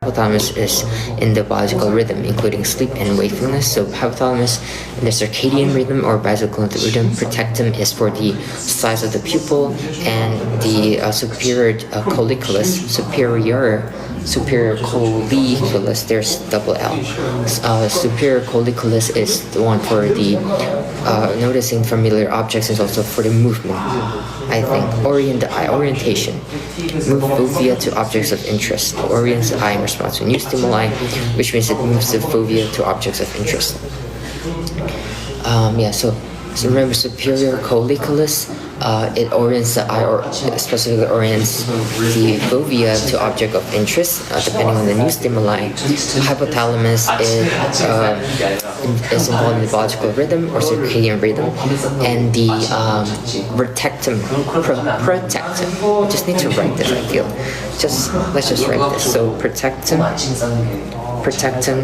hypothalamus is in the biological rhythm, including sleep and wakefulness. So hypothalamus in the circadian rhythm or biological rhythm. Protectum is for the size of the pupil, and the superior colliculus, there's double L. Superior colliculus is the one for the noticing familiar objects, and also for the movement, I think. Orient the eye, orientation. Move fovea to objects of interest. Orients the eye in response to new stimuli, which means it moves the fovea to objects of interest. So remember, superior colliculus, it orients the eye, or specifically orients the fovea to object of interest, depending on the new stimuli. Hypothalamus is involved in the biological rhythm or circadian rhythm, and the protectum. I just need to write this, I feel. Let's just write this. So protectum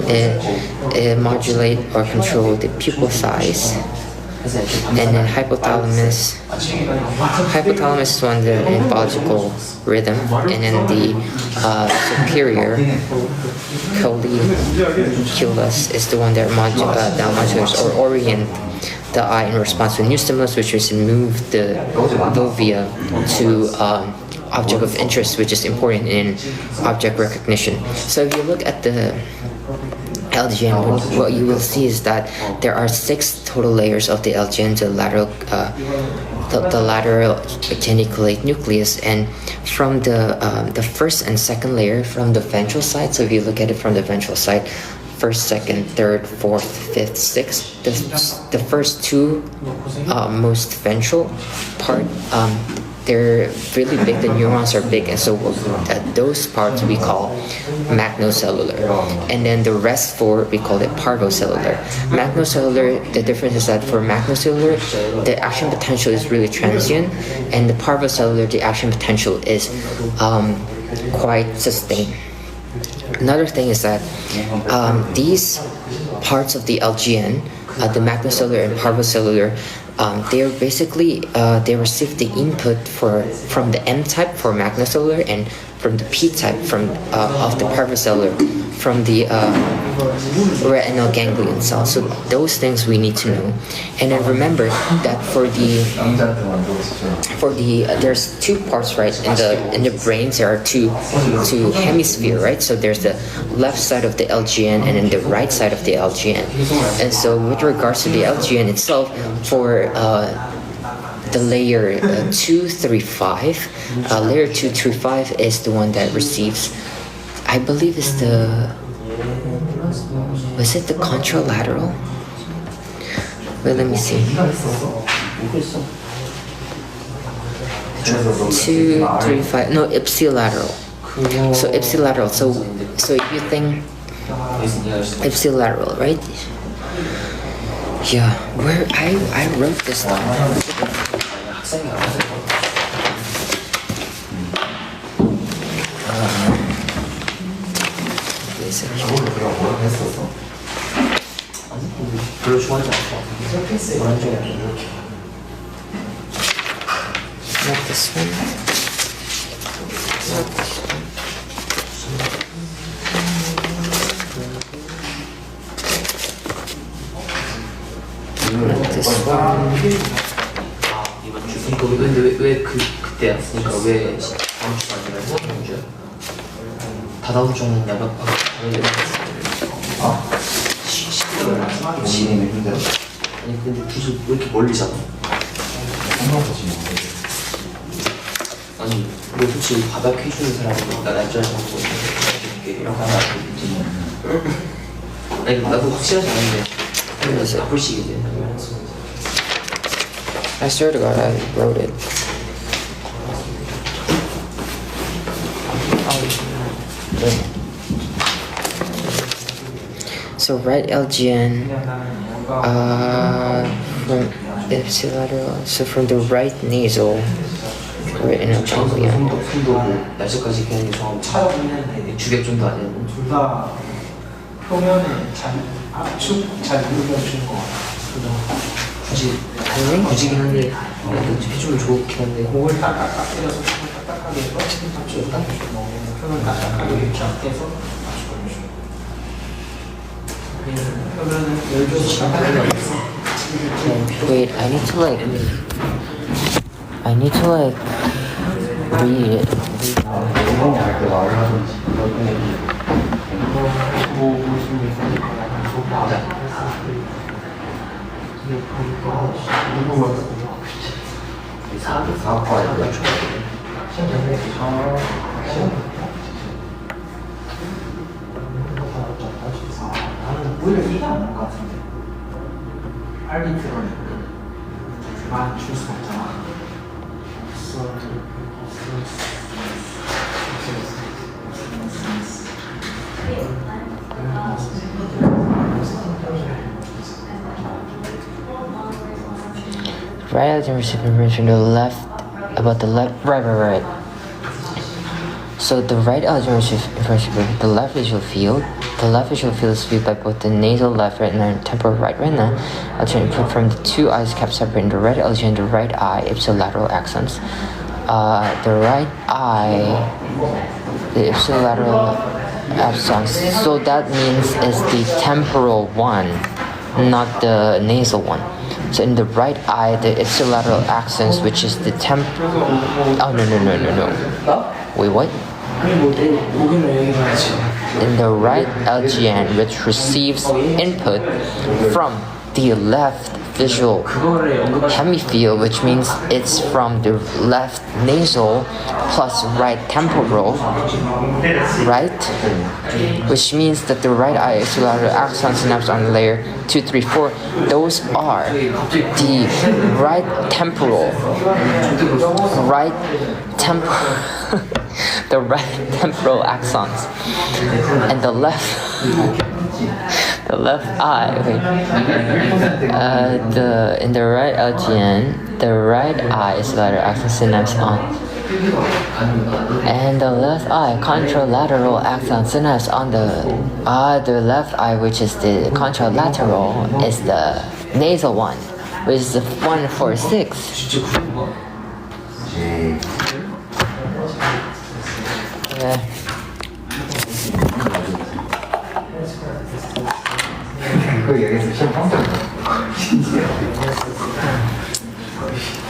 it modulate or control the pupil size. And then hypothalamus is one that in biological rhythm, and then the superior colliculus is the one that modulates or orient the eye in response to new stimulus, which is to move the fovea to object of interest, which is important in object recognition. So if you look at the LGN, what you will see is that there are 6 total layers of the LGN, the lateral geniculate nucleus, and from the first and second layer from the ventral side. So if you look at it from the ventral side, first, second, third, fourth, fifth, sixth, the first 2 most ventral part, they're really big, the neurons are big, and so those parts we call magnocellular, and then the rest 4 we call it parvocellular. Magnocellular, the difference is that for magnocellular the action potential is really transient, and the parvocellular, the action potential is quite sustained. Another thing is that these parts of the LGN, the magnocellular and parvocellular, they are basically they receive the input from the M type for magnocellular, and from the P type of the parvocellular from the retinal ganglion cells. So those things we need to know. And then remember that for the there's 2 parts, right? In the brains there are two hemisphere, right? So there's the left side of the LGN and then the right side of the LGN. And so with regards to the LGN itself, for the layer 235, layer 235 is the one that receives, I believe is was it the contralateral? Wait, let me see. 235, no, ipsilateral. So ipsilateral, so if you think ipsilateral, right? Yeah, where I wrote this down. Not this one. Not this one. 근데 왜 그때야? 그러니까 왜 다음 주 아니라 다음 주야? 다다음 주는 야간 진행이 힘들어. 아니 근데 주소 왜 이렇게 멀리 잡아? 아니 뭐 솔직히 바닥 해주는 사람은 나 날짜를 잡고 이렇게 하나 아니 나도 확실하지 않은데 바쁠 시기지. I swear to God, I wrote it. So right LGN, from ipsilateral, so from the right nasal, retinal ganglion. 날짜까지 그냥 주객 정도 아니야? 둘다 표면에 압축 잘 눌러주는 것 같아요. 굳이긴 한데 해주면 좋긴 한데 공을 딱딱딱 때려서 딱딱하게 해서 압축을 딱 표면 딱딱하게 이렇게 해서 Wait, I need to like read it. 오히려 이게 안 나을 것 같은데. 알비트로는 맞출 수 없잖아. Right algae receives information to the left about the left. Right. So the right algae receives information about the left visual field. The left visual field is viewed by both the nasal left retina and temporal right retina. Algae input from the two eyes kept separate in the right algae and the right eye ipsilateral axons. The right eye, the ipsilateral axons. So that means it's the temporal one, not the nasal one. So in the right eye, the ipsilateral axons, which is the Oh no. Wait, what? In the right LGN, which receives input from the left visual hemifield, which means it's from the left nasal plus right temporal, right? Which means that the right eye ipsilateral axon synapse on layer 2, 3, 4, those are the right temporal, the right temporal axons, and the left eye. In the right LGN, the right eye is lateral axon synapse on, and the left eye contralateral axon synapse on the left eye, which is the contralateral, is the nasal one, which is the 1, 4, 6.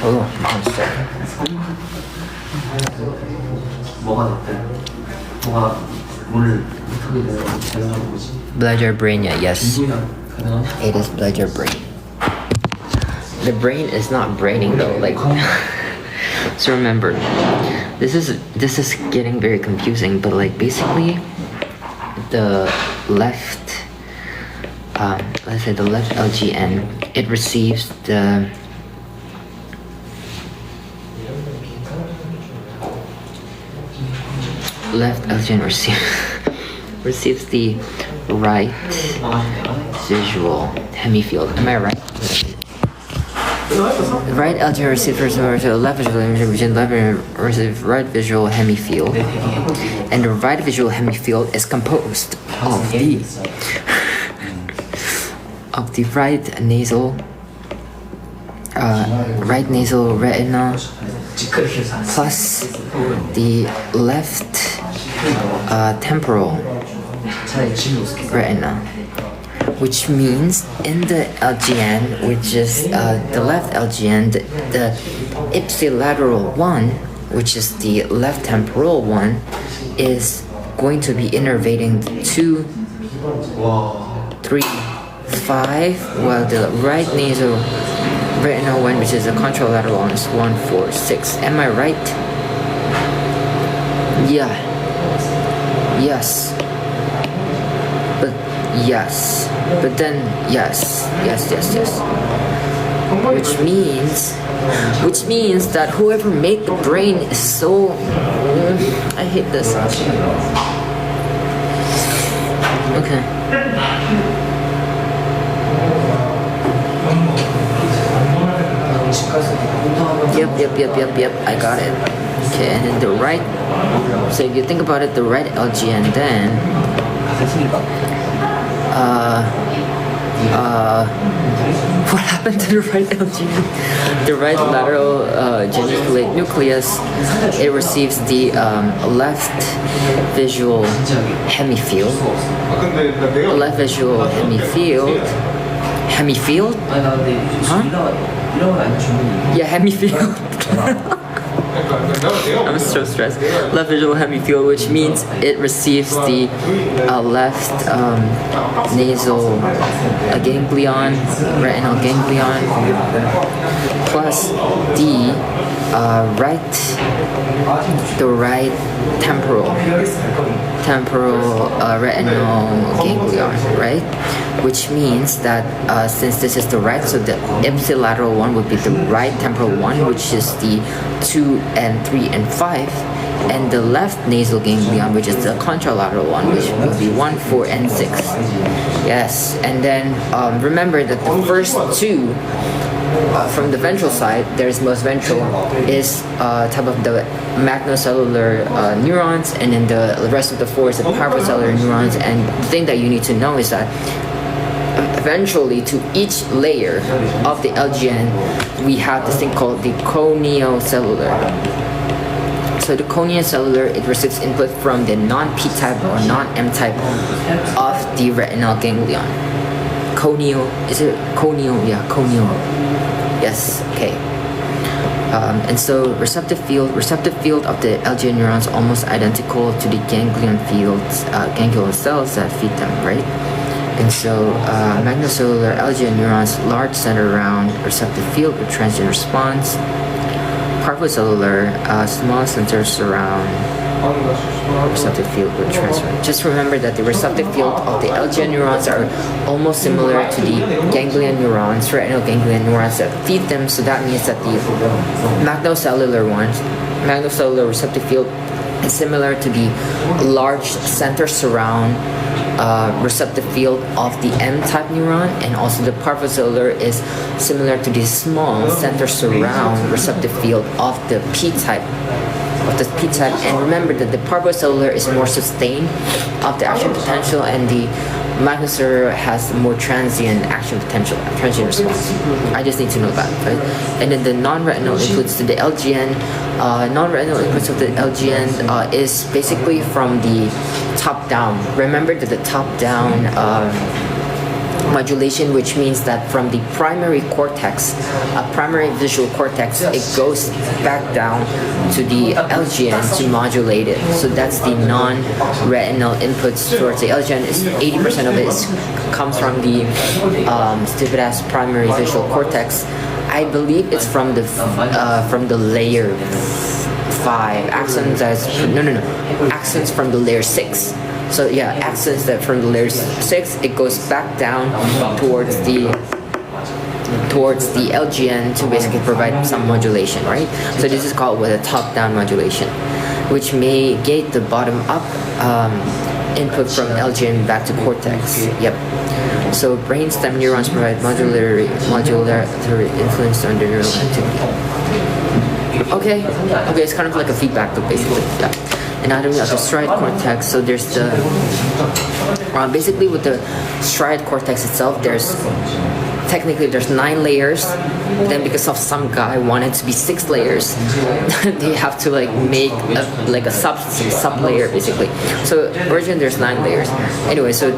Hold on, one second. Belajar brain, yes. It is Belajar brain. The brain is not braining though, like. So remember, this is getting very confusing, but like basically, the left, let's say the left LGN, it receives the left LGN receives the right visual hemifield. Am I right? The right LGN receives the left visual right visual hemifield, and the right visual hemifield is composed of the right nasal retina plus the left temporal retina, which means in the LGN, which is the left LGN, the ipsilateral one, which is the left temporal one, is going to be innervating 2, 3, 5, while the right nasal retinal one, which is the contralateral one, is 1, 4, 6. Am I right? Yeah. Yes. But then yes. Which means that whoever made the brain is so I hate this. Okay. Yep, I got it. Okay, and then the right, so if you think about it, the right LGN then what happened to the right LGN? The right lateral geniculate nucleus, it receives the left visual hemifield. Left visual hemifield. Hemifield? 아니 나 근데 Huh? 이런 거 아니야 주문이. Yeah, hemifield. I'm so stressed. Left visual hemifield, which means it receives the left nasal ganglion, retinal ganglion, plus the right temporal retinal ganglion, right? Which means that since this is the right, so the ipsilateral one would be the right temporal one, which is the 2 and 3 and 5, and the left nasal ganglion, which is the contralateral one, which would be 1, 4, and 6. Yes, and then remember that the first two from the ventral side, there's most ventral, is type of the magnocellular neurons, and then the rest of the four is the parvocellular neurons. And the thing that you need to know is that eventually to each layer of the LGN, we have this thing called the coniocellular. So the coniocellular, it receives input from the non-P-type or non-M-type of the retinal ganglion. Conio, is it conio? Yeah, conio. Yes, okay. And so receptive field of the LGN neurons almost identical to the ganglion fields, ganglion cells that feed them, right? And so magnocellular LGN neurons, large center around receptive field with transient response. Parvocellular, small center surround receptive field with transfer. Just remember that the receptive field of the LGN neurons are almost similar to the ganglion neurons, retinal ganglion neurons that feed them. So that means that the magnocellular receptive field is similar to the large center surround receptive field of the M-type neuron, and also the parvocellular is similar to the small center surround receptive field of the P-type. And remember that the parvocellular is more sustained of the action potential, and the magnocellular has more transient action potential, transient response. I just need to know that, right? And then the non-retinal inputs to the LGN, non-retinal inputs of the LGN is basically from the top down. Remember that the top down modulation, which means that from the primary cortex, primary visual cortex, it goes back down to the LGN to modulate it. So that's the non-retinal inputs towards the LGN. Is 80% of it comes from the stupid ass primary visual cortex. I believe it's from the layer 5 axons. Axons from the layer 6. So yeah, axons that from the layer 6, it goes back down towards the LGN to basically provide some modulation, right? So this is called with a top-down modulation, which may gate the bottom-up input from LGN back to cortex. Yep. So brainstem neurons provide modulatory influence on the neural activity. Okay, it's kind of like a feedback loop basically. Yeah. Anatomy of the striate cortex. So there's the basically with the striate cortex itself, there's 9 layers. Then because of some guy wanted to be 6 layers, they have to like make a sub layer basically. So originally there's 9 layers. Anyway, so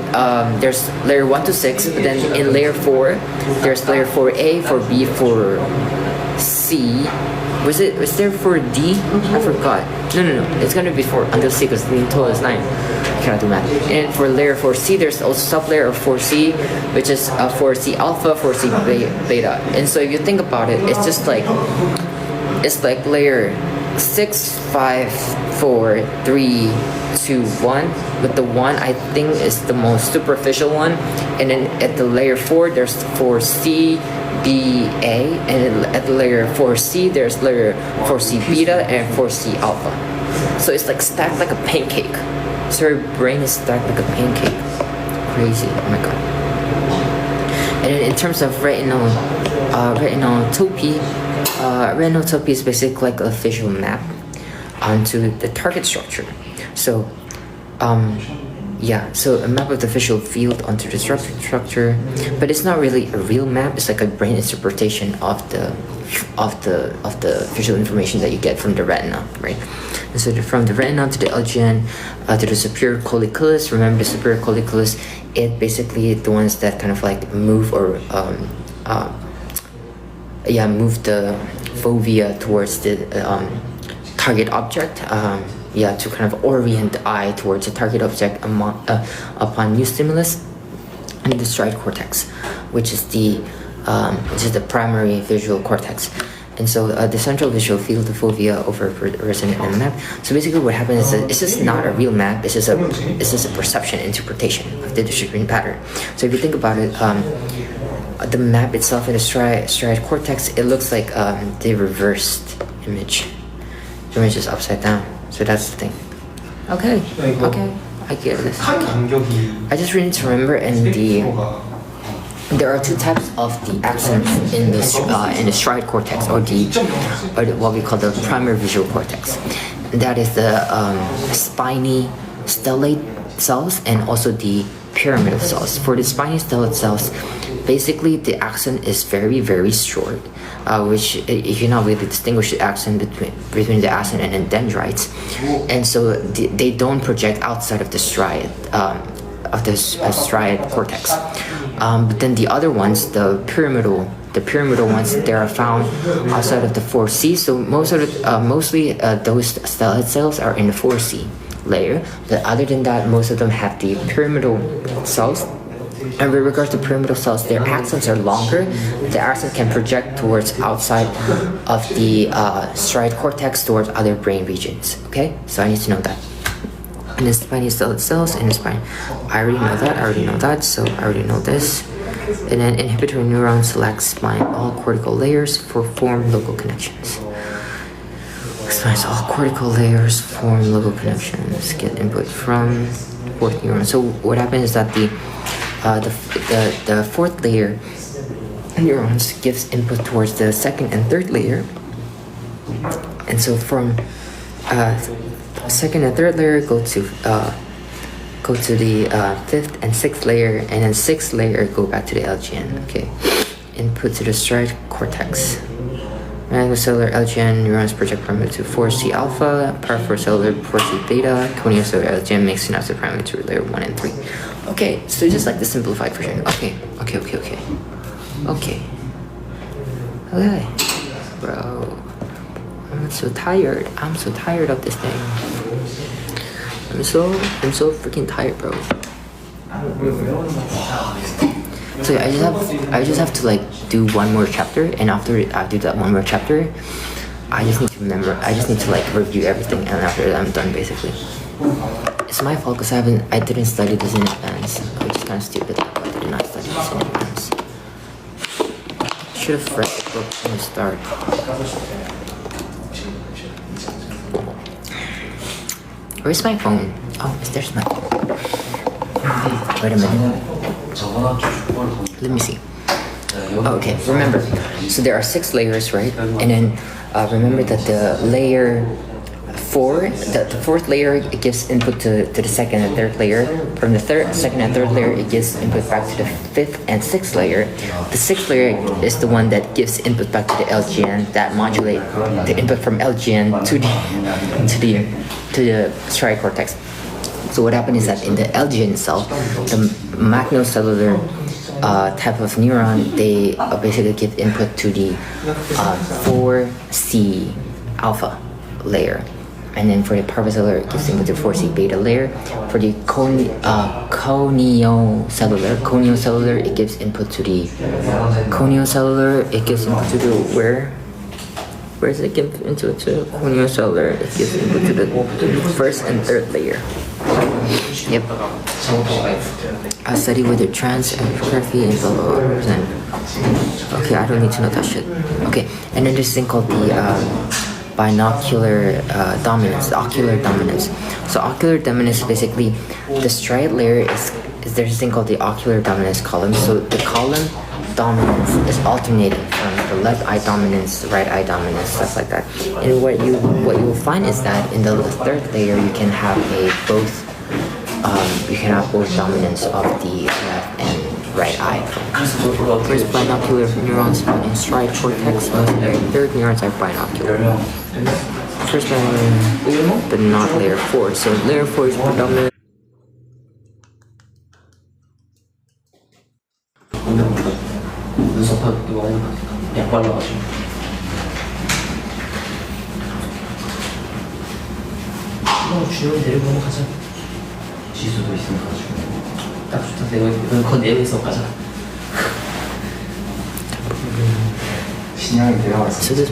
there's layer 1 to 6. But then in layer 4, there's layer 4A, 4B, 4C. Was there for D? I forgot. No. It's gonna be 4 until C because the total is 9. I cannot do math. And for layer 4C, there's also sub-layer of 4C, which is 4C alpha, 4C beta. And so if you think about it, it's like layer 6, 5, 4, 3, 2, 1. But the 1 I think is the most superficial one. And then at the layer 4, there's 4C. BA, and at layer 4C there's layer 4C beta and 4C alpha. So it's like stacked like a pancake. So your brain is stacked like a pancake. Crazy. Oh my god. And then in terms of retinotopy, retinotopy is basically like a visual map onto the target structure. So Yeah, so a map of the visual field onto the structure, but it's not really a real map. It's like a brain interpretation of the visual information that you get from the retina, right? And so from the retina to the LGN to the superior colliculus. Remember the superior colliculus? It basically the ones that kind of like move or move the fovea towards the target object. To kind of orient the eye towards a target object upon new stimulus, and the striate cortex, which is the primary visual cortex. And so the central visual field, the fovea, represented in the map. So basically what happens is that it's just not a real map, it's just a perception, interpretation of the distribution pattern. So if you think about it, the map itself in the striate cortex, it looks like the reversed image. The image is upside down. So that's the thing. Okay, I get this. I just really need to remember, and there are two types of the accents in the striate cortex, or what we call the primary visual cortex. And that is the spiny stellate cells and also the pyramidal cells. For the spiny stellate cells, basically the accent is very, very short, which you cannot really distinguish the accent between the accent and the dendrites, and so they don't project outside of the striate cortex. But then the other ones, the pyramidal ones, they are found outside of the 4C. So mostly those stellate cells are in the 4C layer. But other than that, most of them have the pyramidal cells. And with regards to pyramidal cells, their accents are longer. The accent can project towards outside of the striate cortex towards other brain regions. Okay, so I need to know that. And the spiny stellate cells in the spine, I already know that. So I already know this. And then inhibitory neurons select spine all cortical layers for form local connections. Explains all cortical layers form local connections. Get input from fourth neuron. So what happens is that the fourth layer neurons gives input towards the second and third layer, and so from second and third layer go to the fifth and sixth layer, and then sixth layer go back to the LGN. Okay, input to the striate cortex. Cellular LGN neurons project parameter to 4C alpha, paracellular 4C beta, coniocellular LGN makes synaptic parameter to layer 1 and 3. Okay, so just like the simplified version. Okay. Bro, I'm so tired of this thing. I'm so freaking tired, bro. So I just have to like do one more chapter, and after I do that one more chapter, I just need to like review everything, and after that I'm done basically. It's my fault because I didn't study this in advance. I'm just kind of stupid. I did not study this in advance. Should have read the book from the start. Where's my phone? Oh, there's my phone. Wait a minute. Let me see. Oh, okay, remember. So there are 6 layers, right? And then remember that the layer 4, the fourth layer, it gives input to the second and third layer. From the second and third layer, it gives input back to the 5th and 6th layer. The 6th layer is the one that gives input back to the LGN, that modulate the input from LGN to the striate cortex. So what happened is that in the LGN itself, the magnocellular type of neuron, they basically give input to the 4C alpha layer. And then for the paracellular, it gives input to 4C beta layer. For the coniocellular, it gives input to the where does it give input to coniocellular? It gives input to the 1st and 3rd layer. Yep. I study with the trans and photography and blah blah blah. Okay, I don't need to know that shit. Okay, and then this thing called the binocular dominance, the ocular dominance. So ocular dominance is basically the striate layer is there's this thing called the ocular dominance column. So the column dominance is alternating from the left eye dominance, the right eye dominance, stuff like that. And what you will find is that in the 3rd layer you can have a both you can have both dominance of the left and right eye. First binocular neurons found in stride cortex, third neurons are binocular. First binocular, but not layer 4. So layer 4 is predominant. 눈썹 이거 많이 약 발라가지고 주영 데리고 한번 가자. 지수도 있으니까 딱 좋다. 내가 거 내면서 가자. 신양이 데려왔어. So this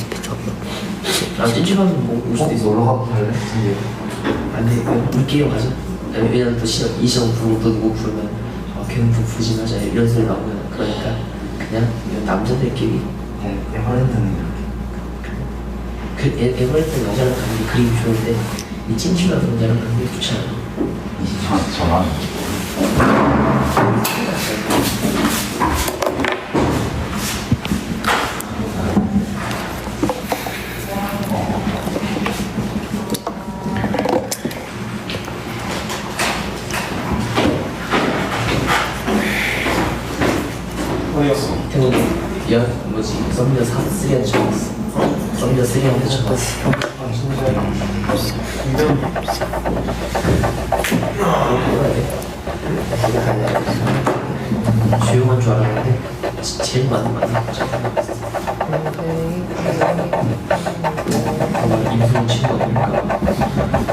picture. 나 찜질하면 뭐 올 수도 있어. 놀러 가고 갈래? 아니 그냥 우리끼리 가자. 왜냐면 또 이시영 부르고 또 누구 부르면 걔는 좀 부진하자 이런 소리 나오면 그러니까 그냥 남자들끼리 에버랜드는 그 에버랜드 여자랑 가는 게 그림이 좋은데 이 찜질하는 여자랑 가는 게 좋지 않아. 저만 태훈이 야 뭐지 썸녀 3한테 쳐봤어. 썸녀 3한테 쳐봤어. 조용한 줄 알았는데 제일 많은 임소은 친구가 보니까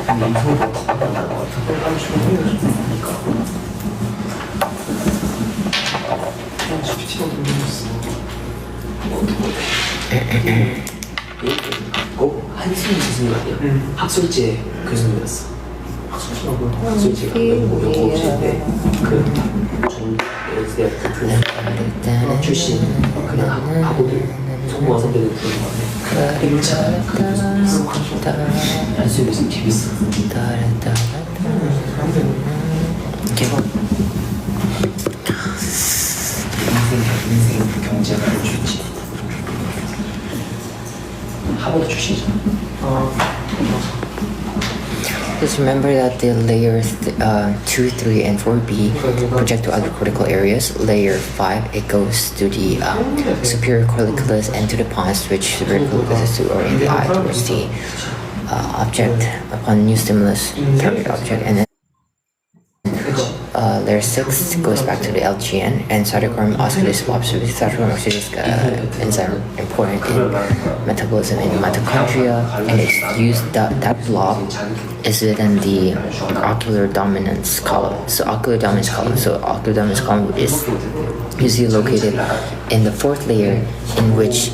근데 임소은보다 더 많은 것 같아. 그러니까 꼭 한승희 교수님 아니야? 학술제 교수님이었어. 학술제가 연구실인데 그전 대학 교수 출신 그냥 하고들 성모와 선배들 부르는 거네. 되게 괜찮아요. 그 교수님이었어. 한승희 교수님 재밌어. 인생 경제가 알려줄지. 하버드 출신이잖아. Just remember that the layers 2, 3, and 4B project to other cortical areas. Layer 5, it goes to the superior corticolus and to the pons, which superior corticolus is to orient the eye towards the object upon new stimulus, target object, and then layer 6 goes back to the LGN and cytochrome oxidase swap. So cytochrome oxidase enzyme important in metabolism in mitochondria, and it's used that blob is within the ocular dominance column. So ocular dominance column is usually located in the fourth layer, in which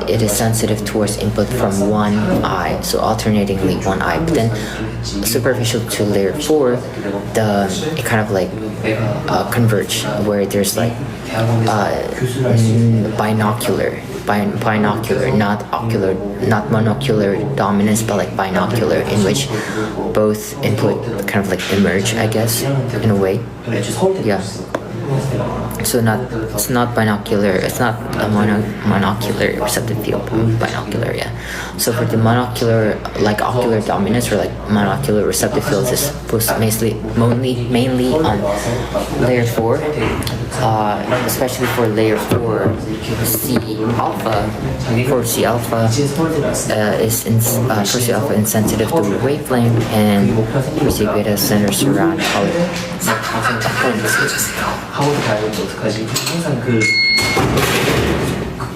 it is sensitive towards input from one eye, so alternatingly one eye. But then superficial to layer 4, it kind of like converge, where there's like binocular, not ocular, not monocular dominance, but like binocular, in which both input kind of like emerge, I guess, in a way. Yeah. So it's not binocular, it's not a monocular receptive field, binocular, yeah. So for the monocular, like ocular dominance or like monocular receptive fields is mainly on layer 4, especially for layer 4C alpha. 4C alpha is insensitive to wavelength, and 4C beta centers around color. 하버드 가야겠다 어떡하지? 항상 그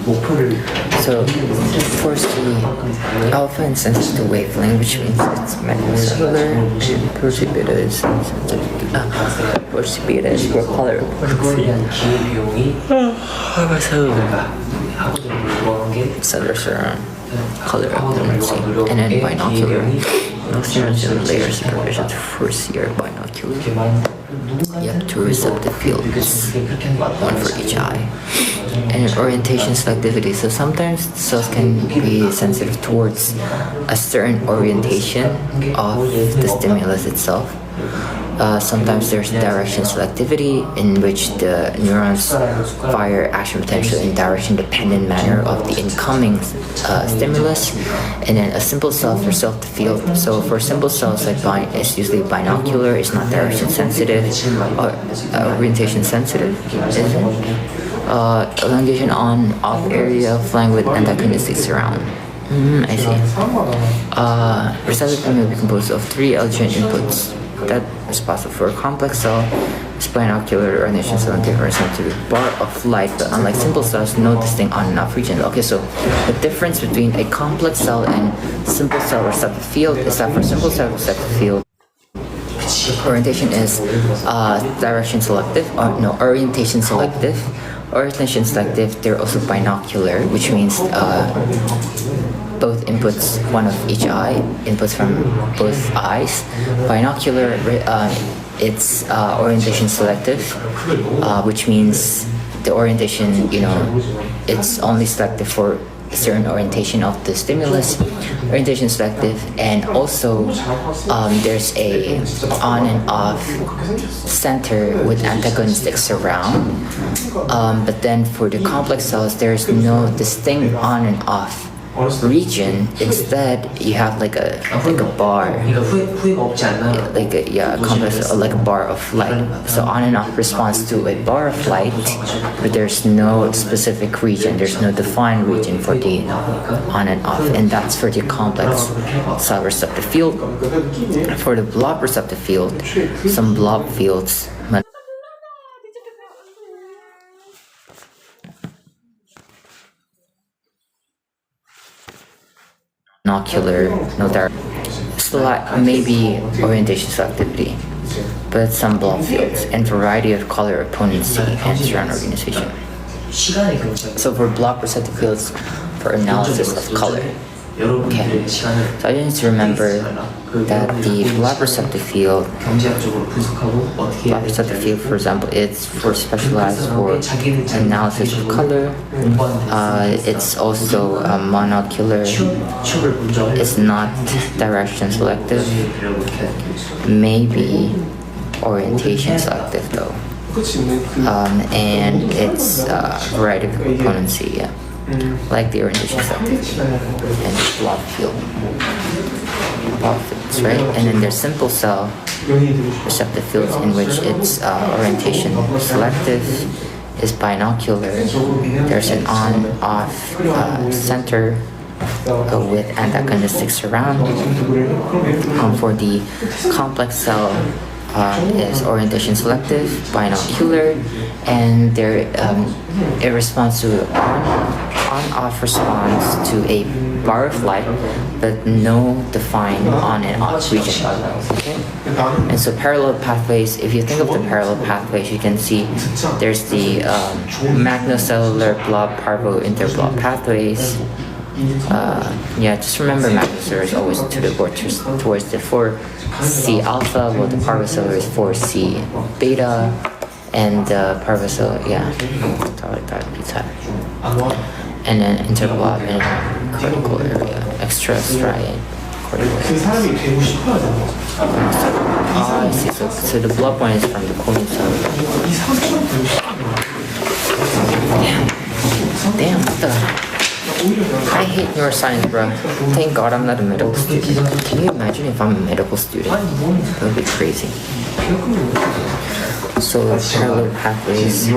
목표를 So 4C alpha is sensitive to wavelength, which means it's metacellular, and 4C beta is sensitive to 4C beta is for color. 그거에 대한 기회 비용이 Centers around color absorbency, and then binocular. No synergy layers supervision to 4C are binocular. You have two receptive fields, one for each eye. And orientation selectivity. So sometimes cells can be sensitive towards a certain orientation of the stimulus itself. Sometimes there's direction selectivity, in which the neurons fire action potential in direction-dependent manner of the incoming stimulus. And then a simple cell for self-field. So for simple cells, like it's usually binocular. It's not direction sensitive or orientation sensitive. Is it? Elongation on-off area flying with antagonistic surround. I see. Receptive Bima will be composed of 3 LGN inputs that is possible for a complex cell. It's binocular orientation cell and to the bar of light, but unlike simple cells, no distinct on and off region. Okay, so the difference between a complex cell and simple cell receptive field is that for simple cell receptive field, orientation is direction selective, or no, orientation selective. Orientation selective, they're also binocular, which means both inputs, one of each eye, inputs from both eyes. Binocular, it's orientation selective, which means the orientation, it's only selective for a certain orientation of the stimulus. Orientation selective, and also there's a on and off center with antagonistic surround. But then for the complex cells, there's no distinct on and off region. Instead, you have like a bar, like a complex, like a bar of light. So on and off responds to a bar of light, but there's no specific region. There's no defined region for the on and off, and that's for the complex cell receptive field. For the blob receptive field, some blob fields. Binocular, no direct, maybe orientation selectivity, but some blob fields and variety of color opponency and surround organization. So for blob receptive fields, for analysis of color. Okay, so I need to remember that the blob receptive field, for example, it's for specialized for analysis of color. It's also monocular. It's not direction selective. Maybe orientation selective though. And it's variety of componency, yeah. Like the orientation selective and blob field. Blob fields, right? And then there's simple cell receptive fields, in which it's orientation selective, is binocular. There's an on-off center with antagonistic surround. For the complex cell, is orientation selective, binocular, and there it responds to on-off response to a bar of light, but no defined on and off region. Okay, and so parallel pathways. If you think of the parallel pathways, you can see there's the magnocellular blob parvo interblob pathways. Just remember magnocellular is always to the towards the 4C alpha, while the parvocellular is 4C beta, and the parvocellular, and then interblob and cortical area, extrastriate cortical area. I see. So the blob one is from the corneal cell. Damn, what the? I hate neuroscience, bro. Thank God I'm not a medical student. Can you imagine if I'm a medical student? That would be crazy. So parallel pathways.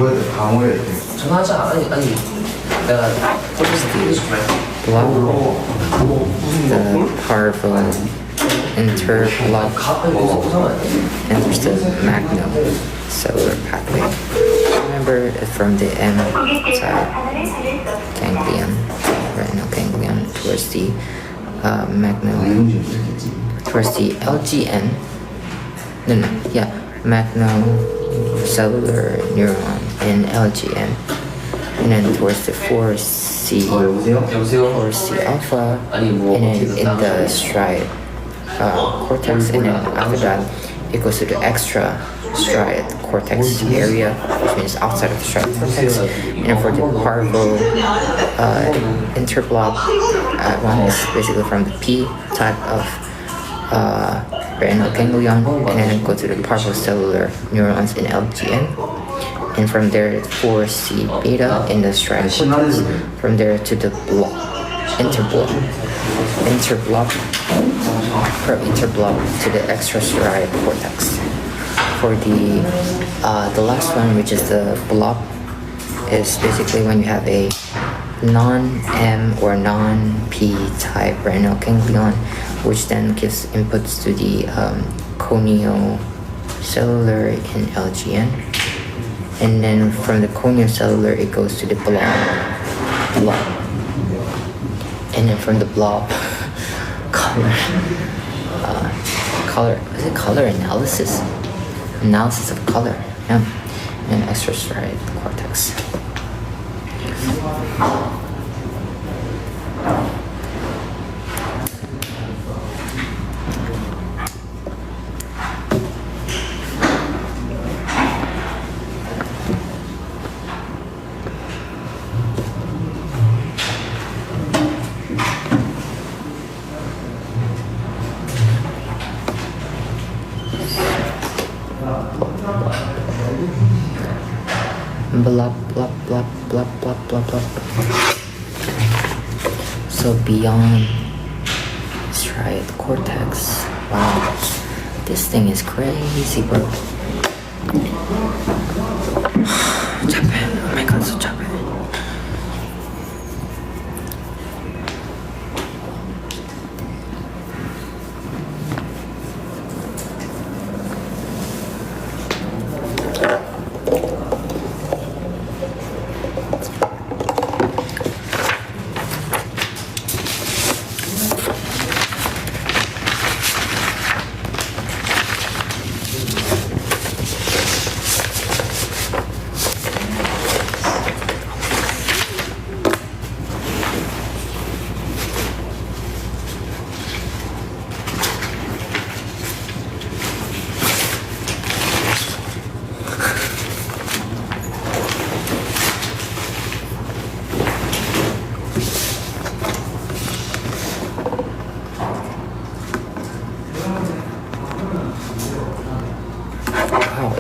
Blob, the parvo, interblob, and there's the magnocellular pathway. Remember from the M side, ganglion, retinal ganglion, towards the towards the LGN. Magnocellular neuron in LGN. And then towards the 4C alpha, and then in the striate cortex, and then after that it goes to the extra striate cortex area, which means outside of the striate cortex. And then for the parvo interblob, one is basically from the P type of retinal ganglion and go to the parvocellular neurons in LGN. And from there, 4C beta in the striatal cortex. From there to the interblock to the extrastriate cortex. For the last one, which is the blob, is basically when you have a non-M or non-P type retinal ganglion, which then gives inputs to the coniocellular in LGN, and then from the coniocellular it goes to the blob, and then from the blob, color analysis of color, yeah, and extrastriate cortex. Blah blah blah blah blah blah blah. So beyond striate cortex, wow, this thing is crazy, bro. Japan, oh my god, so Japan.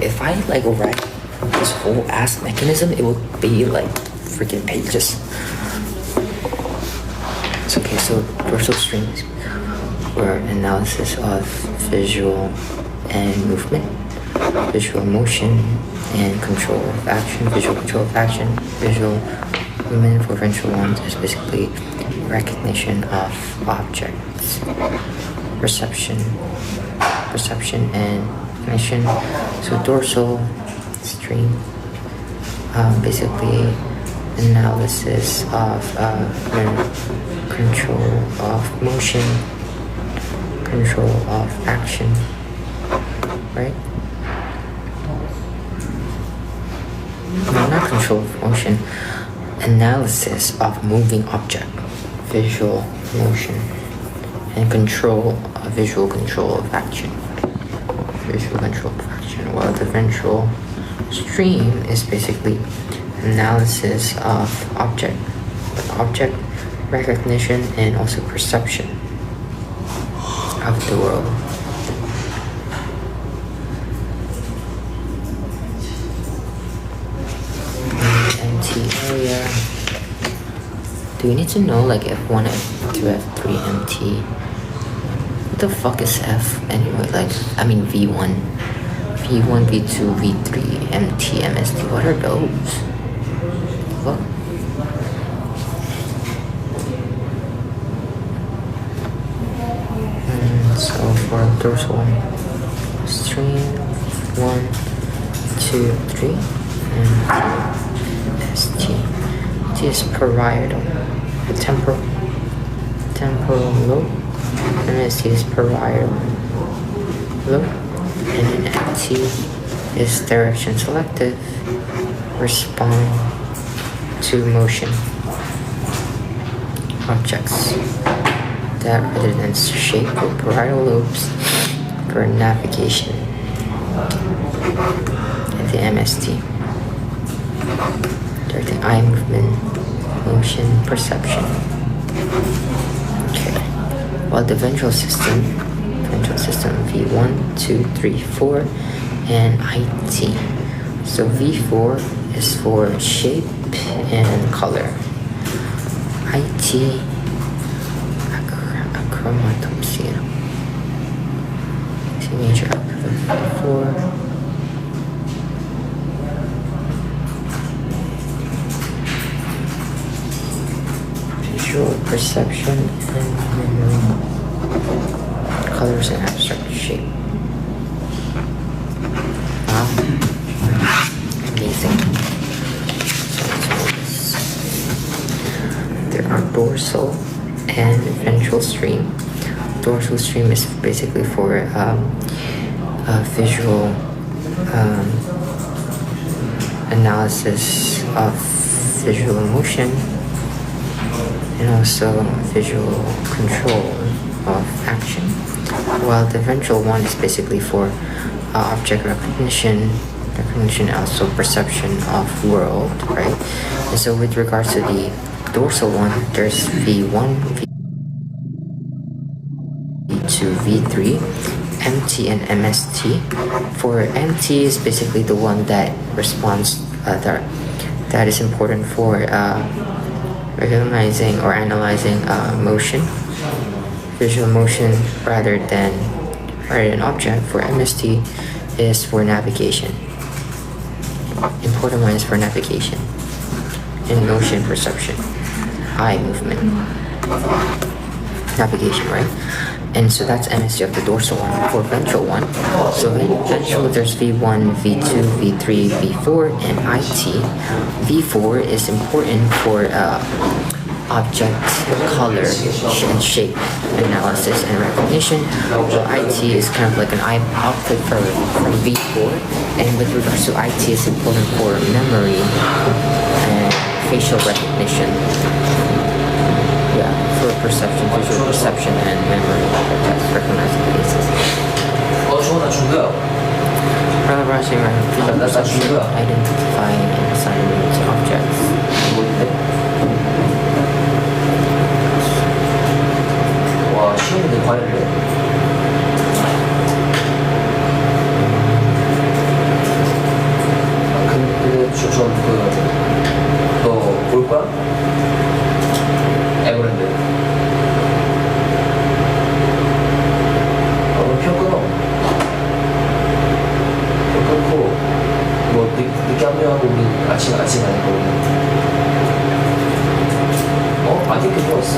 If I like write this whole ass mechanism, it would be like freaking pages. It's okay, so dorsal strings were analysis of visual and movement, visual motion and control of action, visual control of action, visual movement for ventral ones is basically recognition of objects, perception and cognition. So dorsal string, basically analysis of control of motion, control of action, right? No, not control of motion, analysis of moving object, visual motion, and visual control of action. Visual control of action, while the ventral stream is basically analysis of object recognition and also perception of the world. Empty area. Do you need to know like F1, F2, F3, MT? What the fuck is F anyway? Like, I mean V1, V2, V3, MT, MST. What are those? What? So for dorsal stream, 1, 2, 3, and ST. T is parietal, temporal lobe. MST is parietal lobe, and then MT is direction selective, respond to motion objects that rather than shape the parietal lobes for navigation. And the MST, directing eye movement, motion, perception. Okay. While the ventral system ventral system V1, 2, 3, 4, and IT. So V4 is for shape and color. IT, achromatopsia. Major output of V4. Visual perception and memory. Colors and abstract shape. Wow. Amazing. There are dorsal and ventral stream. Dorsal stream is basically for visual analysis of visual emotion and also visual control of action, while the ventral one is basically for object recognition, also perception of world, right? And so with regards to the dorsal one, there's V1, V2, V3, MT and MST. For MT is basically the one that responds that is important for recognizing or analyzing motion, visual motion rather than object. For MST is for navigation. Important one is for navigation and motion perception, eye movement, navigation, right? And so that's MST of the dorsal one. For ventral one, so ventral there's V1, V2, V3, V4, and IT. V4 is important for object color and shape analysis and recognition. So IT is kind of like an output from V4, and with regards to IT, is important for memory and facial recognition. Yeah, for perception, visual perception, and memory, recognizing faces. Paragraphing visual perception, identifying and assigning to objects. 와, 시험인데 과외를 해? 근데 너 볼 거야? 에버랜드. 표 끊어. 표 끊고 뭐 늦게 합류하고 우리 아침 가니까 우리. 아직 그거 있어.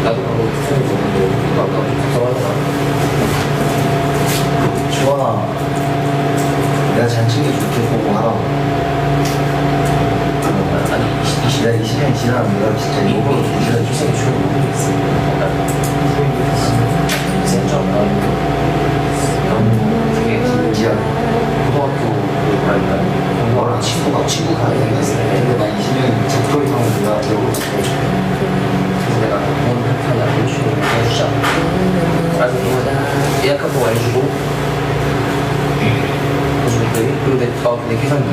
나도 가고 수영이 보는데 아까 좀 걱정하잖아. 좋아. 내가 잘 챙겨줄게. 보고 하라. 아니 내가 이 시간이 지나면 내가 진짜 이거 이제 희생이 주는 부분이 있어. 희생점 너무 되게 미안해. 고등학교 뭐랄까 공부하는 친구가 가야 되겠어. 근데 나 20년 적도리 상을 내가 배우고 있어. 그래서 내가 돈 한푼 안 주고 해주자. 그래서 예약 한번 해주고 그리고 내 계산기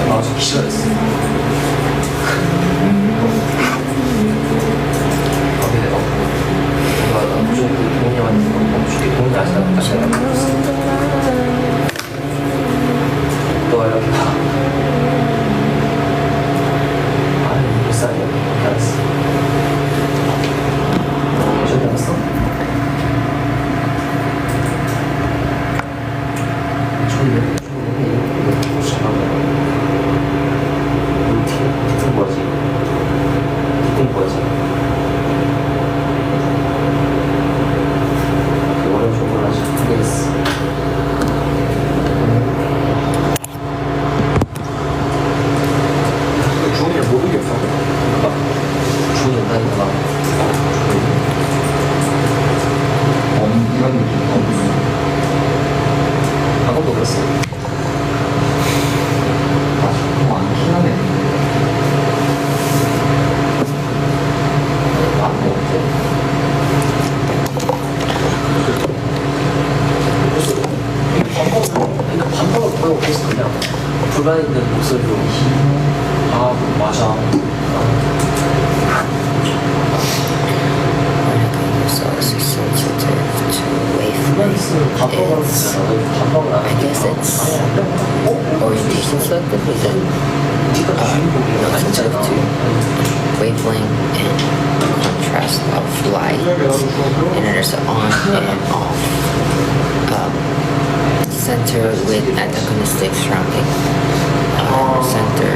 나와서 기절했어. 내가 무조건 부모님한테 멈출게. 부모님 아직 안 갔어. 너 이렇게 가. 아니, 불쌍해. 알았어. 예전 들었어? 목소리로. 아 맞아. Also sensitive to wavelength. I guess it's orientation selective. Is it not sensitive to wavelength and contrast of light, and then there's an on and off center with antagonistic surrounding center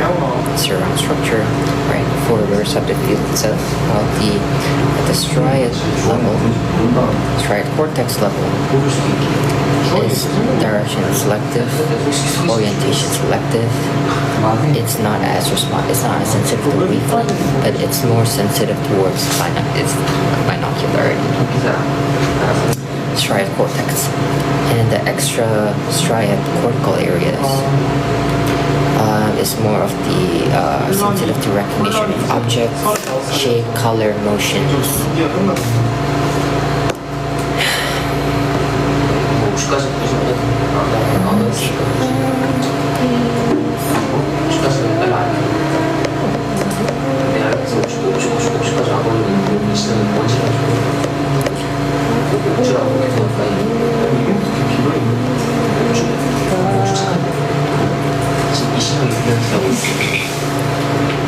surround structure, right, for the receptive field itself. While at the striate level, striate cortex level, is direction selective, orientation selective. It's not as sensitive to wavelength, but it's more sensitive towards binocularity. Striate cortex, and the extra striate cortical areas is more of the sensitive to recognition of object, shape, color, motions.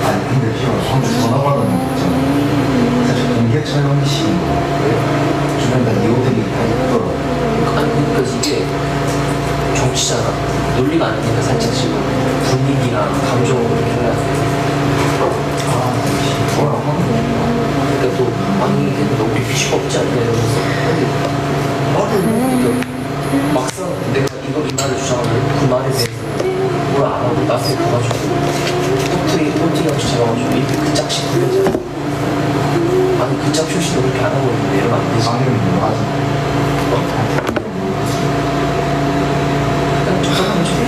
아니 근데 방금 전화 받았는 거 있잖아. 사실 공개 촬영이 싫은 거야. 주변에 다 이호들이 다 있더라고. 아니 그러니까 이게 정치잖아. 논리가 아니니까 살짝 지금 분위기랑 감정으로 이렇게 해야 돼. 아, 뭐라 하는 거야. 그러니까 또 아니 근데 너 우리 피시가 없지 않냐 이러면서 막상 내가 이 말을 주장하면 그 말에 대해서 뭘 안 하고 나중에 가가지고 꼬투리 없이 잡아가지고 이렇게 그 짝씩 굴려잖아. 아니 그 짝 표시도 그렇게 안 하고 있는데 이러면 안 되지. 아니면 뭐 하지? 그냥 정상하면 좀 해.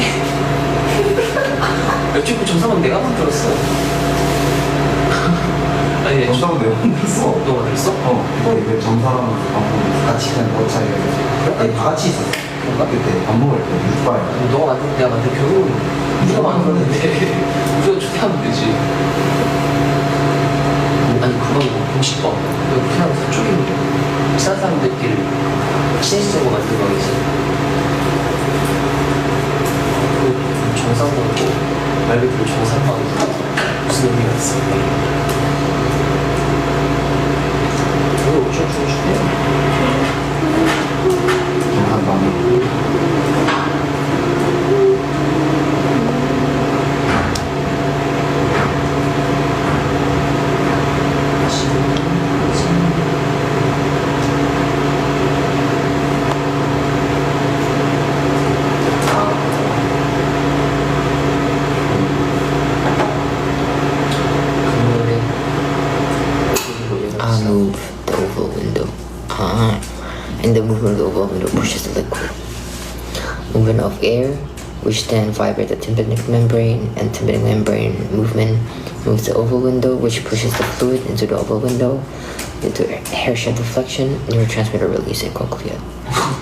여쭈고 정상은 내가 만들었어. 아니 정상은 내가 만들었어. 너 만들었어? 근데 정사람 방송 같이 그냥 넣자 이래가지고 아니 다 같이 있었어. 그때 밥 먹을 때 육바에 너가 만든 내가 만든 결국은 우리가 만들었는데 우리가 초대하면 되지. 아니 그건 뭐 공식법 그렇게 하면서 쪼개는 거 비싼 사람들끼리 신시적으로 만든 거겠지. 그 정상적으로 말 그대로 정상방에서 무슨 의미가 있을까. 그걸 엄청 주고 싶네요. 정상방에 Move the oval window. And the movement of the oval window pushes the liquid. Movement of air, which then vibrate the tympanic membrane, and tympanic membrane movement moves the oval window, which pushes the fluid into the oval window, into hair shed deflection, neurotransmitter release in cochlea.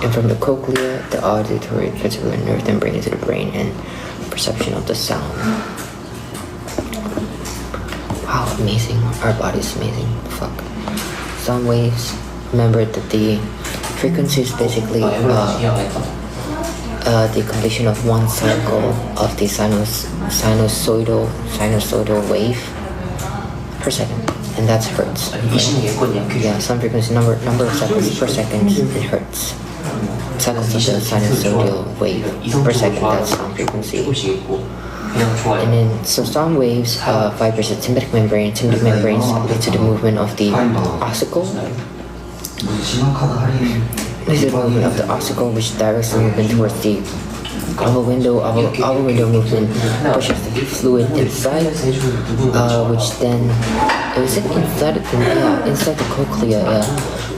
And from the cochlea, the auditory vestibular nerve then brings into the brain and perception of the sound. Wow, amazing. Our body's amazing. Fuck. Sound waves. Remember that the frequency is basically the completion of one cycle of the sinusoidal wave per second, and that's hertz. Yeah, some frequency number of seconds per second in hertz. Seconds of the sinusoidal wave per second. That's sound frequency. And then, so sound waves vibrates the tympanic membrane. Tympanic membranes lead to the movement of the ossicle. This is the movement of the ossicle, which directs the movement towards the oval window. Oval window movement pushes the fluid inside, which then inside the cochlea.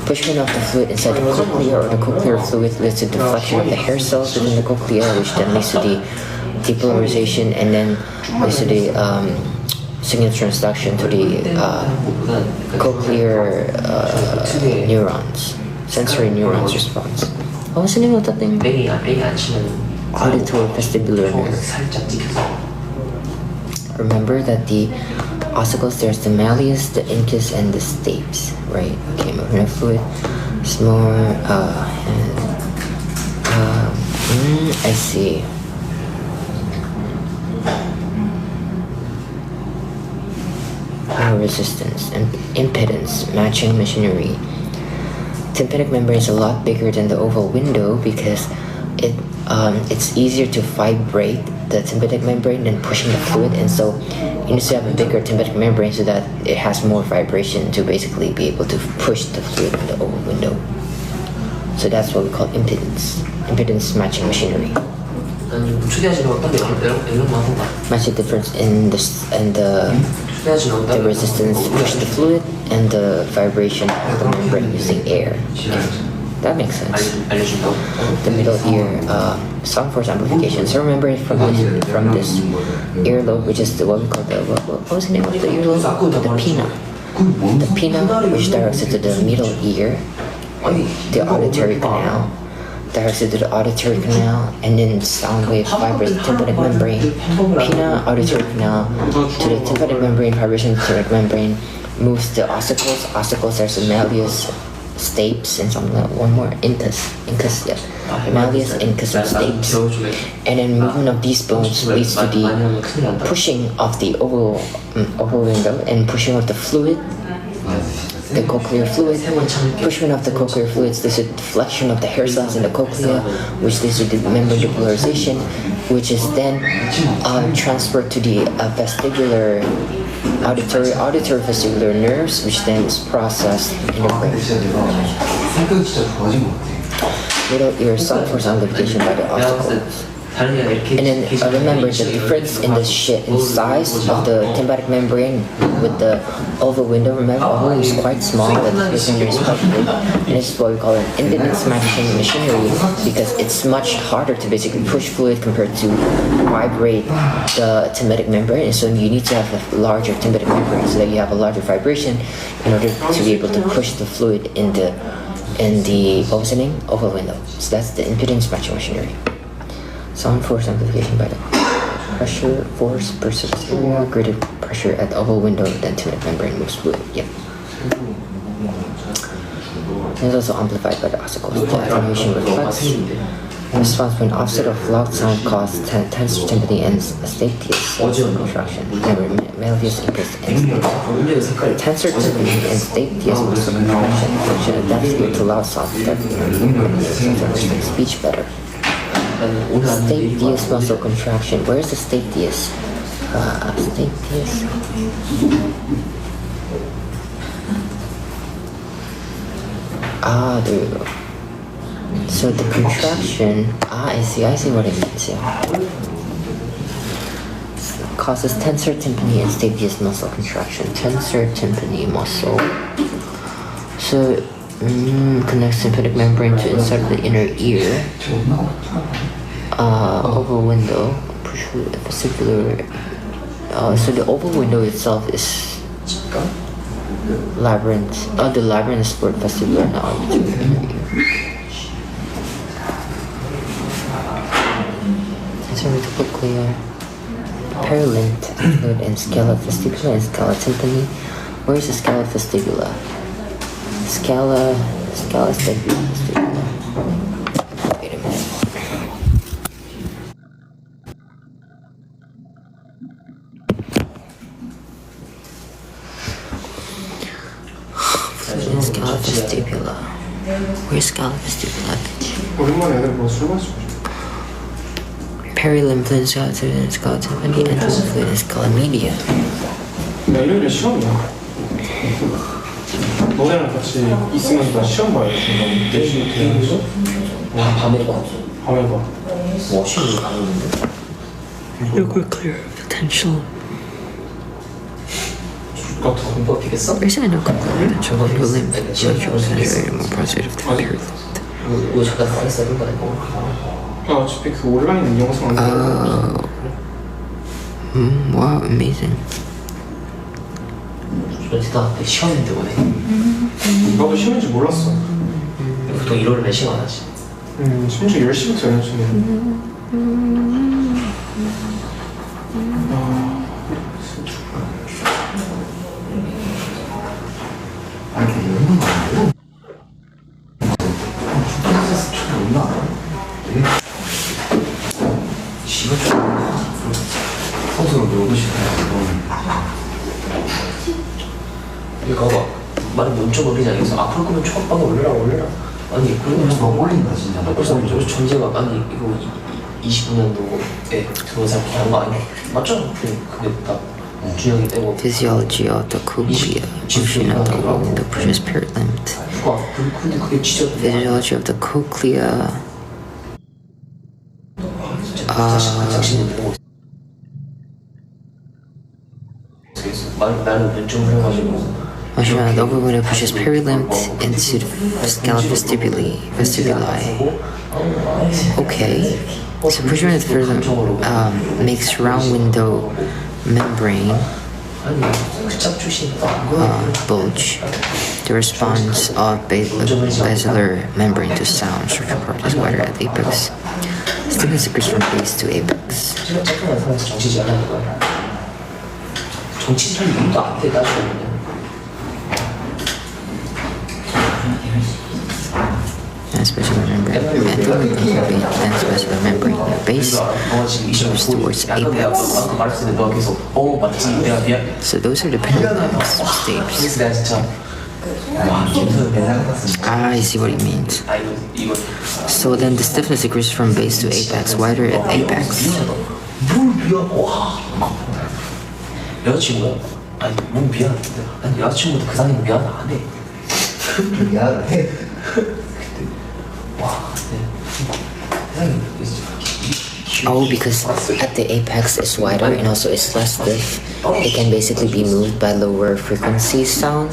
Pushing of the fluid inside the cochlea or the cochlear fluid leads to deflection of the hair cells within the cochlea, which then leads to the depolarization and then leads to the signal transduction to the cochlear neurons, sensory neurons response. What was the name of that thing? Auditory vestibular nerve. remember that the ossicles, there's the malleus, the incus, and the stapes, right? Okay, moving of fluid. It's more, I see. Power resistance and impedance matching machinery. Tympanic membrane is a lot bigger than the oval window because it's easier to vibrate the tympanic membrane than pushing the fluid, and so you need to have a bigger tympanic membrane so that it has more vibration to basically be able to push the fluid in the oval window. So that's what we call impedance matching machinery. 최대하지는 어떤 이런 거 하고 Match the difference in the resistance to push the fluid and the vibration of the membrane using air. That makes sense. The middle ear, sound force amplification. So remember it from this earlobe, which is what we call the what was the name of the earlobe? The pinna. The pinna, which directs it to the middle ear, the auditory canal. Directs it to the auditory canal, and then sound wave vibrates the tympanic membrane. Pinna, auditory canal, to the tympanic membrane, vibration to the tympanic membrane, moves the ossicles. Ossicles, there's the malleus, stapes, and something like one more, incus, yeah. Malleus, incus, and stapes. And then movement of these bones leads to the pushing of the oval window and pushing of the fluid, the cochlear fluid. Pushment of the cochlear fluids, there's a deflection of the hair cells in the cochlea, which leads to the membrane depolarization, which is then transferred to the auditory vestibular nerves, which then is processed in the brain. Middle ear sound force amplification by the ossicles. And then remember the difference in the size of the tympanic membrane with the oval window. Remember, oval is quite small, but the finger is quite big. And this is what we call an impedance matching machinery because it's much harder to basically push fluid compared to vibrate the tympanic membrane. And so you need to have a larger tympanic membrane so that you have a larger vibration in order to be able to push the fluid in the oval window. So that's the impedance matching machinery. Sound force amplification by the pressure force per surface area, greater pressure at the oval window than tympanic membrane moves fluid. Yep. And it's also amplified by the ossicles. The attenuation reflex response when offset of loud sound causes tensor tympani and stapes contraction. Malleus, incus, and stapes. Tensor tympani and stapes muscle contraction. Function adapts to loud sound that makes speech better. Stapes muscle contraction. Where is the stapes? Stapes. There you go. So the contraction. I see what it means. Yeah. Causes tensor tympani and stapes muscle contraction. Tensor tympani muscle. So connects tympanic membrane to inside of the inner ear. Oval window, vestibular. So the oval window itself is labyrinth. The labyrinth is for vestibular and auditory inner ear. Cervicocochlear, perilymph fluid and scala vestibula and scala tympani. Where is the scala vestibula? Scala vestibula. Wait a minute. Scala vestibula. Where's scala vestibula? Perilymph fluid, scala tympani, and fluid and scala media. 일요일에 시험이야. 너네랑 같이 있으면서 시험 봐야 돼. 내신 되는 거? 밤에 봐. 밤에 봐. 시험이 가는데. Local clear potential. 같아. 공부가 되겠어? Where's the local clear potential of your lymph? Electrical potential more positive than perilymph. 뭐 잠깐 가만있어 본 거 아니고? 어차피 그 온라인 영상 안 보고. Wow, amazing. 다 시험인데 오네. 나도 시험인지 몰랐어. 보통 1월에 몇 시간 하지? 심지어 10시부터 연습해. 이거 봐. 말이 면적 올리지 않겠어? 아, 그럴 거면 초밥방에 올려라. 아니, 그러면 너무 올린다 진짜. 그래서 전제가, 아니, 이거 25년도에 들어온 사람 하는 거 아니야? 맞죠? 그게 딱 준영이 떼고. Physiology of the cochlea, function of the wall in the precious period limit. 근데 그게 진짜. Physiology of the cochlea. 나는 면적을 해가지고. Function of the upper window pushes perilymph into the scalp vestibuli. Okay. So pressure in the perilymph makes round window membrane bulge. The response of basilar membrane to sound structural properties wider at the apex. Stiffness occurs from base to apex. 제가 짝꿍한 사람에서 정치질 하는 거야. 정치질 할 이유도 안 돼, 나중에. And special membrane and special membrane base moves towards apex. So those are the perilymph stages. I see what he means. So then the stiffness increases from base to apex, wider at apex. 여자친구야? 아니, 몸 미안한데. 아니, 여자친구도 그 상태는 미안 안 해. 미안해. Oh, because at the apex it's wider and also it's less stiff. It can basically be moved by lower frequency sound.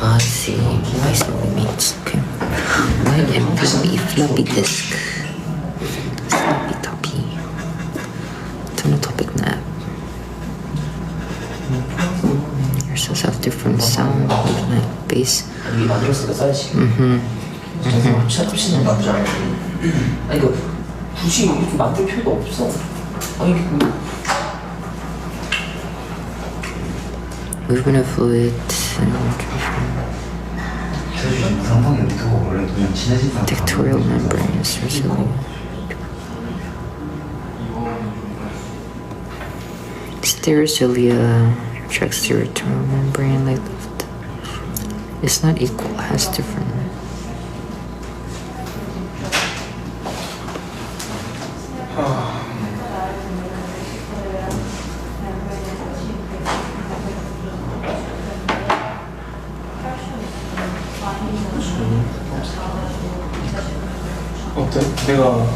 I see what it means. Okay. Light and floppy disk. Sloppy toppy. Tonotopic nap. Yours have different sound, like bass. 합치는 남자. 아니, 그 굳이 이렇게 만들 필요도 없어. 아니, movement of fluid. 상상이 어디서 원래 그냥 친해진 사람. Tectorial membranes. Stereocilia tracks territorial membrane like left. It's not equal, it has different. 어때? 내가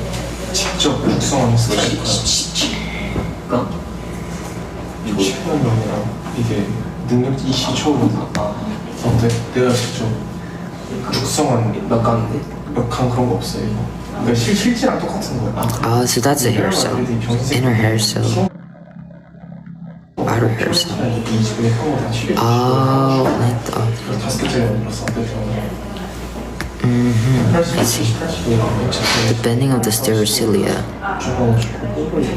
직접 육성한 스타일이니까 10년이랑 이게 능력 20초거든. 어때? 내가 직접 육성한 몇 강인데? 몇 강 그런 거 없어요. 그러니까 실제랑 똑같은 거야. Oh, so that's a hair cell. Inner hair cell. Outer hair cell. 이 집에 한거 다 치료. Oh, like the. 다섯 개째 만들었어. I see. The bending of the stereocilia.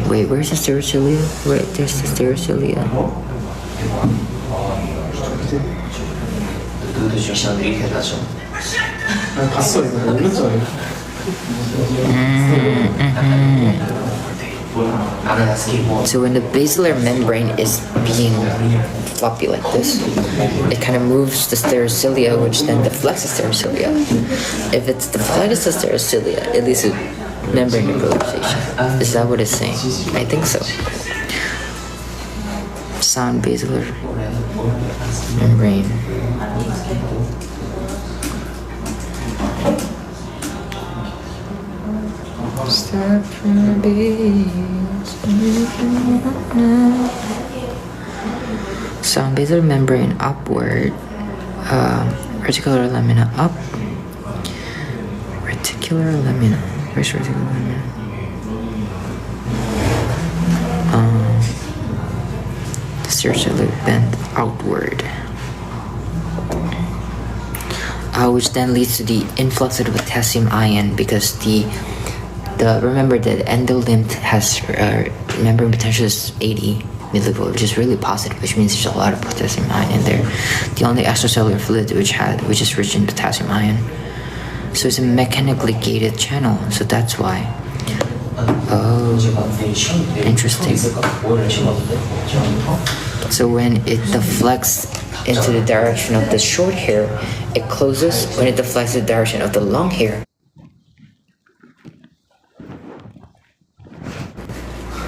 Wait, where's the stereocilia? Wait, there's the stereocilia. 너도 정신안 이렇게 해놔줘. 봤어 이거 놀랬잖아. So when the basilar membrane is being floppy like this, it kind of moves the stereocilia, which then deflects the stereocilia. If it's deflected the stereocilia, it leads to membrane depolarization. Is that what it's saying? I think so. Sound basilar membrane. Start from base. Sound basilar membrane upward. Reticular lamina up. Reticular lamina. Where's reticular lamina? The stereocilia bend outward. Which then leads to the influx of the potassium ion because the remember that endolymph has membrane potential is 80 millivolt, which is really positive, which means there's a lot of potassium ion in there. The only extracellular fluid which is rich in potassium ion. So it's a mechanically gated channel, so that's why. Oh, interesting. So when it deflects into the direction of the short hair, it closes. When it deflects the direction of the long hair,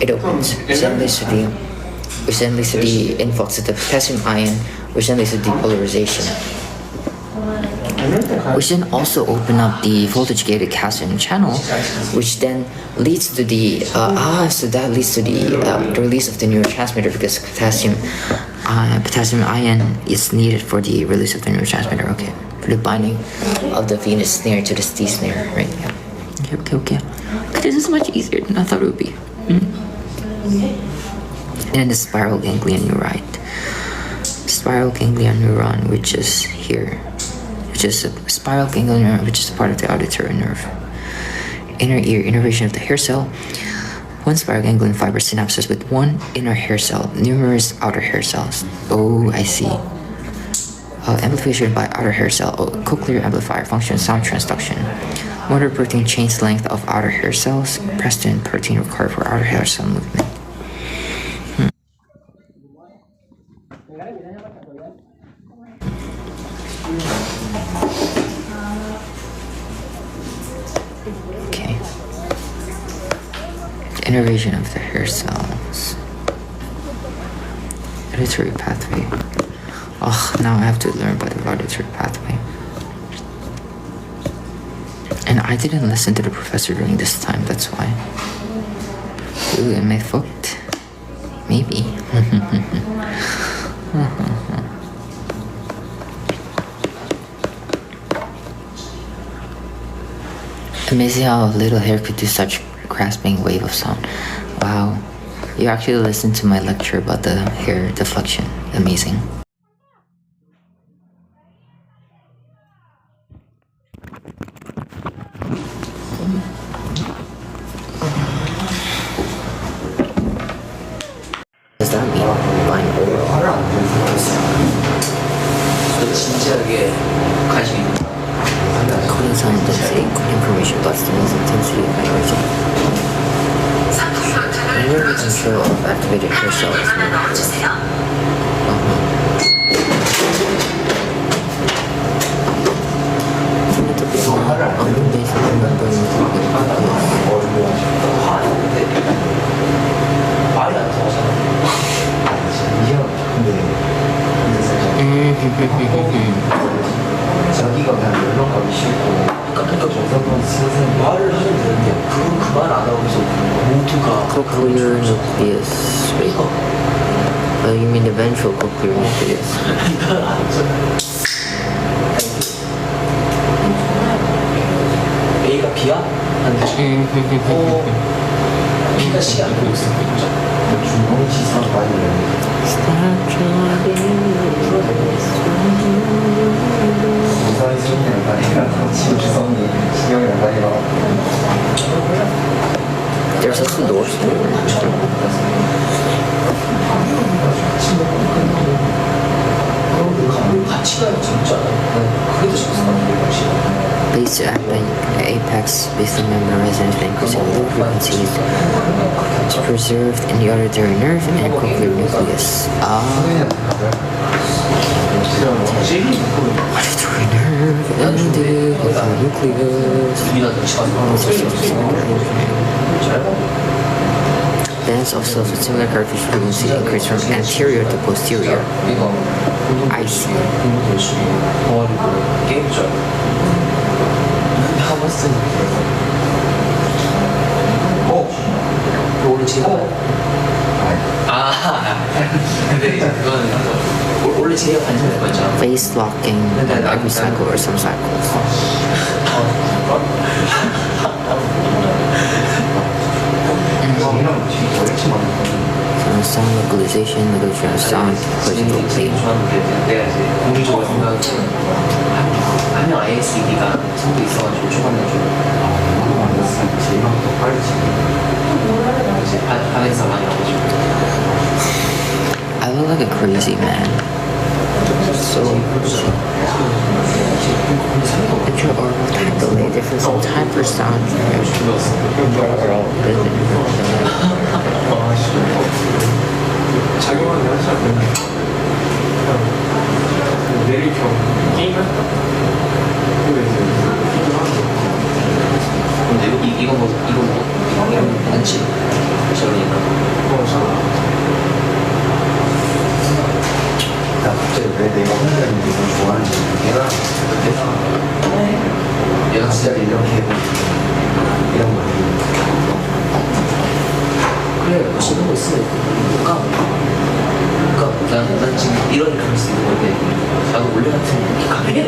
it opens, which then leads to the influx of the potassium ion, which then leads to depolarization, which then also open up the voltage-gated calcium channel, which then leads to the release of the neurotransmitter, because potassium ion is needed for the release of the neurotransmitter. Okay, for the binding of the venous snare to the ST snare, right? Yeah. Okay. This is much easier than I thought it would be. And the spiral ganglion neuron, which is here, which is a spiral ganglion neuron, which is part of the auditory nerve. Inner ear innervation of the hair cell. One spiral ganglion fiber synapses with one inner hair cell, numerous outer hair cells. Oh, I see. Amplification by outer hair cell. Cochlear amplifier function, sound transduction. Motor protein change length of outer hair cells. Preston protein required for outer hair cell movement. Okay. Innervation of the hair cells. Auditory pathway. Oh, now I have to learn about the auditory pathway. And I didn't listen to the professor during this time, that's why. Ooh, am I fucked? Maybe. Amazing how little hair could do such grasping wave of sound. Wow. You actually listened to my lecture about the hair deflection. Amazing. Does that mean binaural? 진지하게 관심이 있는 Coding sound density, code information about stimulus intensity evaluation. Memory control of activated hair cells. 말이 안 통하잖아. 자기가 그냥 연락 가기 싫고 그러니까 정상권 쓰는 말을 하면 되는데 그건 그 말 안 하고서 모두가 Cochlear nucleus. Wait. Oh, you mean the ventral cochlear nucleus? 이건 안 하잖아. A가 B야? 하는데 B가 C 아니고 있어. 중공지상 바이올린 무사히 성이 연관이랑 치유성이 신경 연관이랑 There's also doors. 같이 가야 진짜 그게 더 재밌어. Leads to apex basal membrane resonance by increasing low frequencies. It's preserved in the auditory nerve and cochlear nucleus. Auditory nerve and the cochlear nucleus. Bands of cells with similar cartridge frequency increase from anterior to posterior. I see. 원래 제가 근데 이제 그거는 원래 제가 관심을 거였잖아. Face locking every cycle or some cycles. Sound localization, modulation of sound, horizontal plane. 내가 이제 공리적으로 생각하면 한명 ISD가 성도 있어가지고 초반에 좀 제일 더 빨리 지금 이제 반에서 많이 와가지고 I look like a crazy man. So intraoral time delay difference in time for sound. Intraoral 작용하는 게 하지 않나? 내릴 겸 게임을 했다. 근데 이제 게임을 하는 거. 근데 이거 괜찮지? 저러니까. 나 갑자기 왜 내가 혼자 있는데 이걸 좋아하는지 얘가 진짜 이렇게 해보고 이런 거 그래, 멋있는 거 있으면 그러니까 난 지금 이런 그럴 수 있는 건데 나도 원래 같으면 이렇게 가능해.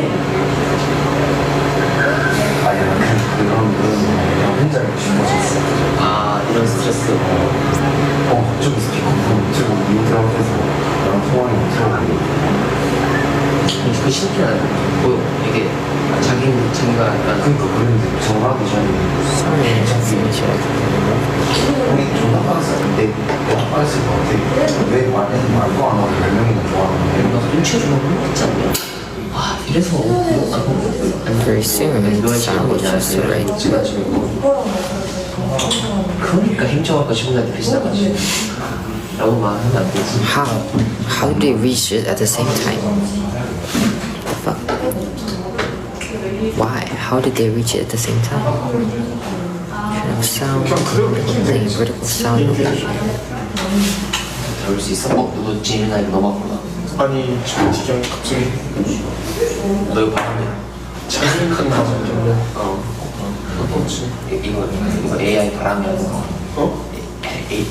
아니 그런 그냥 혼자 이렇게 싶어졌어. 아, 이런 스트레스. 저기 스피커폰 들고 인트라고 해서 나랑 통화하는 거 들어보고 그 신기하네. 뭐 이게 자기가 약간 그러니까 그랬는데 전화도 잘 Sorry, 우리 존나 빠졌어. 내가 빠졌을 것 같아. 왜 말도 안 하고 10명이나 좋아하는 너 눈치가 좀 없지 않냐? 아, 이래서 and very soon the sound was just so right. 그러니까 행정학과 지원자한테 비슷하지. 라고 말하면 안 되지. How did they reach it at the same time? The fuck? Why? How did they reach it at the same time? Critical sound, critical sound illusion. 배울 수 있어? 너 재미나 이거 넘어갔구나. 아니 GPT 그냥 갑자기 너 이거 봤네? 자기는 가서 이렇게 그렇지. 이거 AI 바람이야.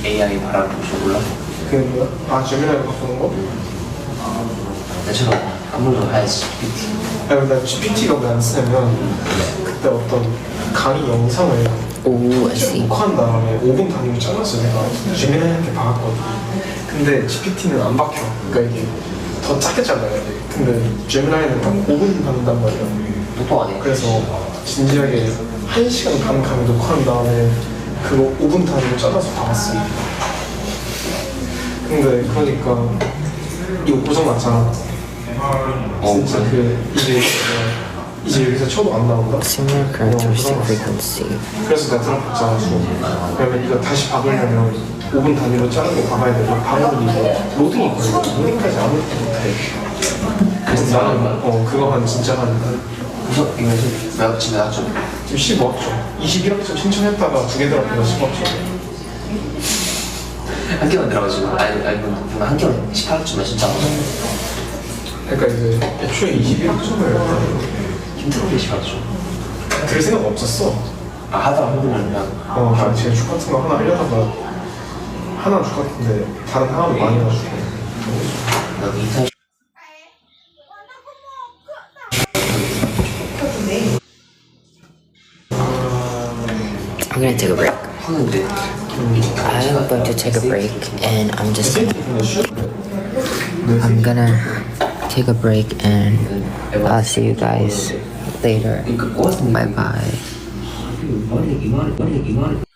AI 바람 혹시 몰라? 그게 뭐야? 아 재미나게 바꾸는 거? 나처럼 아무래도 해야지 GPT. 아니 나 GPT가 왜 안 쓰냐면 그때 어떤 강의 영상을 Oh, I see. 녹화한 다음에 5분 단위로 잘랐어 내가 재미나게 박았거든. 근데 GPT는 안 박혀. 그러니까 이게 더 작게 잘라야 돼. 근데 재미나이는 딱 5분 받는단 말이야. 똑똑하네. 그래서 진지하게 1시간 반 강의 녹화한 다음에 그거 5분 단위로 잘라서 박았어. 근데 그러니까 이거 고장 났잖아. 진짜 이제 여기서 쳐도 안 나온다? Similar characteristic frequency. 그래서 내가 들어봤잖아. 그러면 이거 다시 박으려면 5분 단위로 자르고 박아야 되고 박으면 이거 로딩이 걸려. 로딩까지 아무것도 못해. 그래서 나는 그거 진짜 그래서 이거 몇 집에 나왔죠? 지금 15학점 21학점 신청했다가 2개 들어가서 15학점. 한 개만 들어가지고 아니 한 개만 18학점만 진짜 그러니까 이제 애초에 21학점을 힘들어 18학점. 들 생각 없었어. 아 하다가 힘들면 그냥 그냥 제주 같은 거 하나 하려다가 하나는 줄 같은데 다른 하나도 많이 해가지고 나도 인턴 I'm gonna take a break. 하는데 I'm going to take a break and I'm gonna take a break and I'll see you guys later. Bye bye. 이 말이